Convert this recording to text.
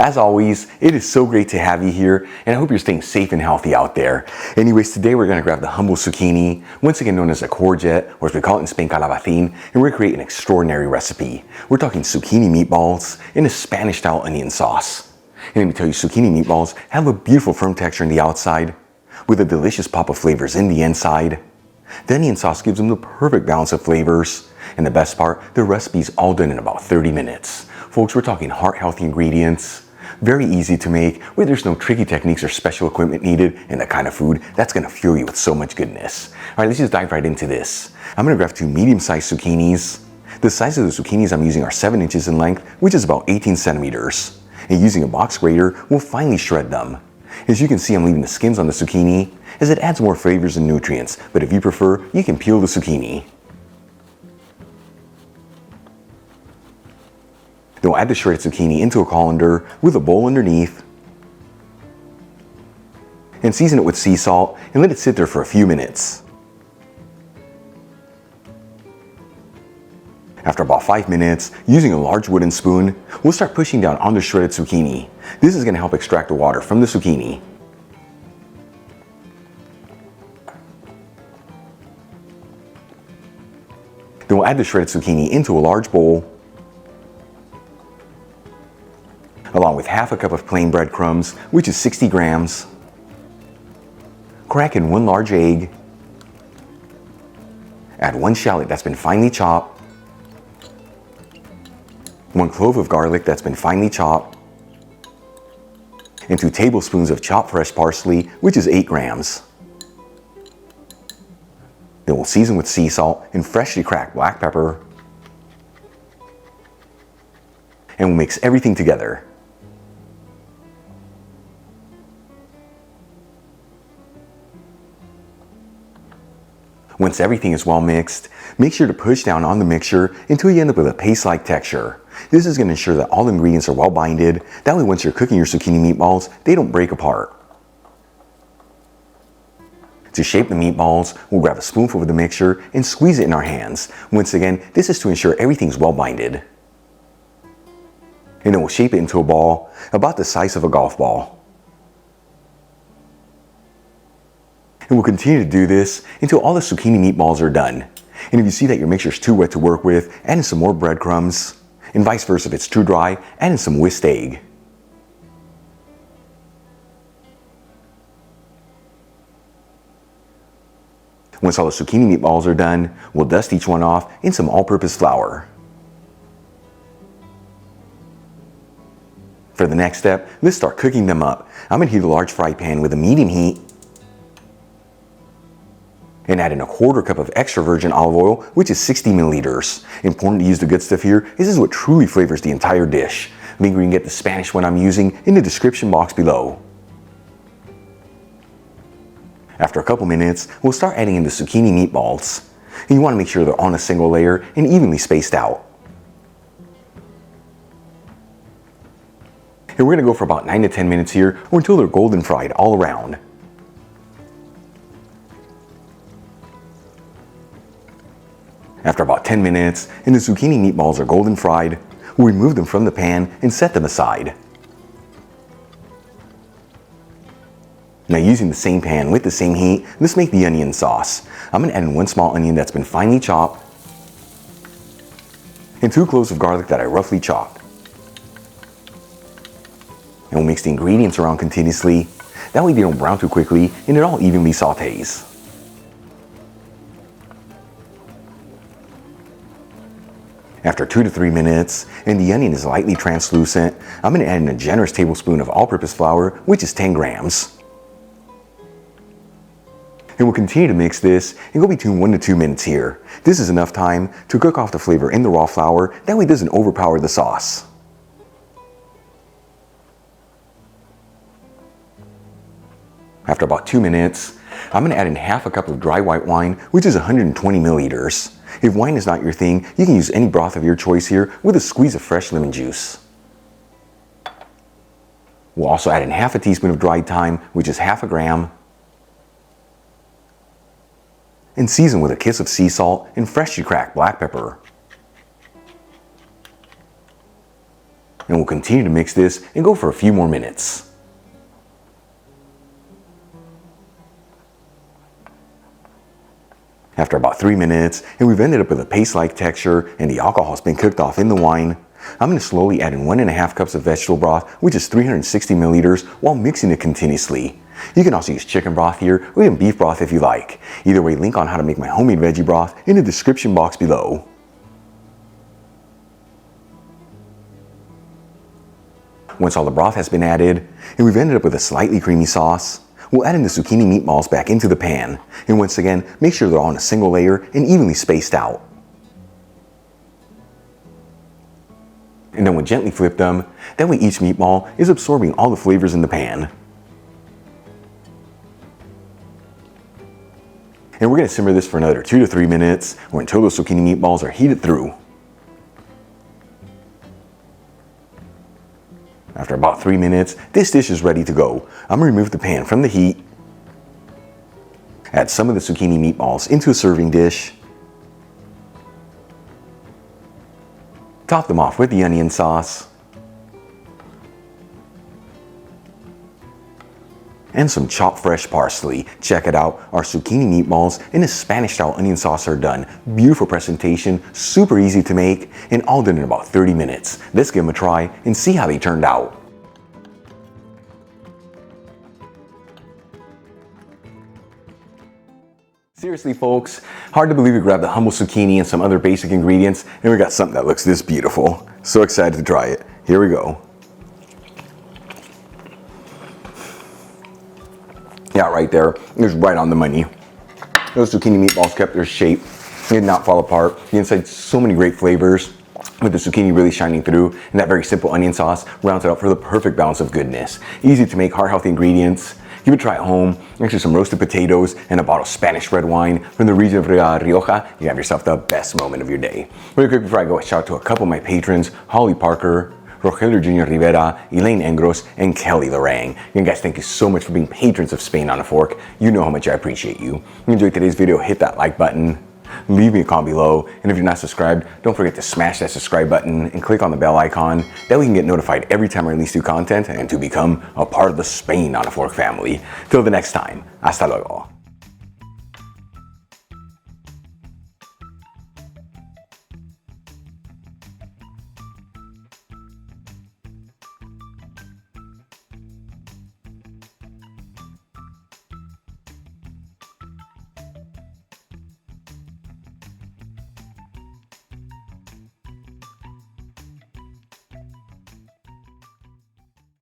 as always, it is so great to have you here, and I hope you're staying safe and healthy out there. Anyways, today we're going to grab the humble zucchini, once again known as a courgette, or as we call it in Spain, calabacín, and we're going to create an extraordinary recipe. We're talking zucchini meatballs in a Spanish-style onion sauce. And let me tell you, zucchini meatballs have a beautiful firm texture on the outside, with a delicious pop of flavors in the inside. The onion sauce gives them the perfect balance of flavors, and the best part, the recipe's all done in about 30 minutes. Folks, we're talking heart-healthy ingredients, very easy to make, where there's no tricky techniques or special equipment needed, and the kind of food that's going to fuel you with so much goodness. All right, let's just dive right into this. I'm going to grab 2 medium-sized zucchinis. The size of the zucchinis I'm using are 7 inches in length, which is about 18 centimeters. And using a box grater, we'll finely shred them. As you can see, I'm leaving the skins on the zucchini, as it adds more flavors and nutrients, but if you prefer, you can peel the zucchini. Then we'll add the shredded zucchini into a colander with a bowl underneath, and season it with sea salt and let it sit there for a few minutes. After about 5 minutes, using a large wooden spoon, we'll start pushing down on the shredded zucchini. This is going to help extract the water from the zucchini. Then we'll add the shredded zucchini into a large bowl, along with half a cup of plain breadcrumbs, which is 60 grams. Crack in 1 large egg. Add 1 shallot that's been finely chopped. 1 clove of garlic that's been finely chopped. And 2 tablespoons of chopped fresh parsley, which is 8 grams. Then we'll season with sea salt and freshly cracked black pepper. And we'll mix everything together. Once everything is well mixed, make sure to push down on the mixture until you end up with a paste-like texture. This is going to ensure that all the ingredients are well binded. That way once you're cooking your zucchini meatballs, they don't break apart. To shape the meatballs, we'll grab a spoonful of the mixture and squeeze it in our hands. Once again, this is to ensure everything's well binded. And then we'll shape it into a ball about the size of a golf ball. And we'll continue to do this until all the zucchini meatballs are done. And if you see that your mixture is too wet to work with, add in some more breadcrumbs, and vice versa if it's too dry, add in some whisked egg. Once all the zucchini meatballs are done, we'll dust each one off in some all-purpose flour. For the next step, let's start cooking them up. I'm going to heat a large fry pan with a medium heat, and add in 1/4 cup of extra virgin olive oil, which is 60 milliliters. Important to use the good stuff here. This is what truly flavors the entire dish. Link where you can get the Spanish one I'm using in the description box below. After a couple minutes, we'll start adding in the zucchini meatballs. And you want to make sure they're on a single layer and evenly spaced out. And we're going to go for about 9 to 10 minutes here, or until they're golden fried all around. After about 10 minutes, and the zucchini meatballs are golden fried, we'll remove them from the pan and set them aside. Now using the same pan with the same heat, let's make the onion sauce. I'm going to add in 1 small onion that's been finely chopped, and 2 cloves of garlic that I roughly chopped. And we'll mix the ingredients around continuously, that way they don't brown too quickly and it all evenly sautés. After 2 to 3 minutes, and the onion is lightly translucent, I'm going to add in a generous tablespoon of all-purpose flour, which is 10 grams. And we'll continue to mix this and go between 1 to 2 minutes here. This is enough time to cook off the flavor in the raw flour, that way it doesn't overpower the sauce. After about 2 minutes, I'm going to add in half a cup of dry white wine, which is 120 milliliters. If wine is not your thing, you can use any broth of your choice here with a squeeze of fresh lemon juice. We'll also add in half a teaspoon of dried thyme, which is half a gram, and season with a kiss of sea salt and freshly cracked black pepper. and we'll continue to mix this and go for a few more minutes. After about 3 minutes, and we've ended up with a paste-like texture and the alcohol's been cooked off in the wine, I'm going to slowly add in 1.5 cups of vegetable broth, which is 360 milliliters, while mixing it continuously. You can also use chicken broth here, or even beef broth if you like. Either way, link on how to make my homemade veggie broth in the description box below. Once all the broth has been added, and we've ended up with a slightly creamy sauce, we'll add in the zucchini meatballs back into the pan, and once again, make sure they're all in a single layer and evenly spaced out. And then we'll gently flip them, that way each meatball is absorbing all the flavors in the pan. And we're going to simmer this for another 2 to 3 minutes, or until those zucchini meatballs are heated through. After about 3 minutes, this dish is ready to go. I'm going to remove the pan from the heat, add some of the zucchini meatballs into a serving dish, top them off with the onion sauce, and some chopped fresh parsley. Check it out, our zucchini meatballs and a Spanish style onion sauce are done. Beautiful presentation, super easy to make, and all done in about 30 minutes. Let's give them a try and see how they turned out. Seriously folks, hard to believe we grabbed the humble zucchini and some other basic ingredients and we got something that looks this beautiful. So excited to try it. Here we go. Yeah, right there, it was right on the money. Those zucchini meatballs kept their shape, they did not fall apart. The inside, so many great flavors, with the zucchini really shining through, and that very simple onion sauce rounds it out for the perfect balance of goodness. Easy to make, heart-healthy ingredients. Give it a try at home. Actually, some roasted potatoes and a bottle of Spanish red wine from the region of Rioja. You have yourself the best moment of your day. Really quick before I go, a shout out to a couple of my patrons, Holly Parker, Rogelio Jr. Rivera, Elaine Engros, and Kelly Lorang. And guys, thank you so much for being patrons of Spain on a Fork. You know how much I appreciate you. If you enjoyed today's video, hit that like button, leave me a comment below, and if you're not subscribed, don't forget to smash that subscribe button and click on the bell icon. That way you can get notified every time I release new content and to become a part of the Spain on a Fork family. Till the next time, hasta luego.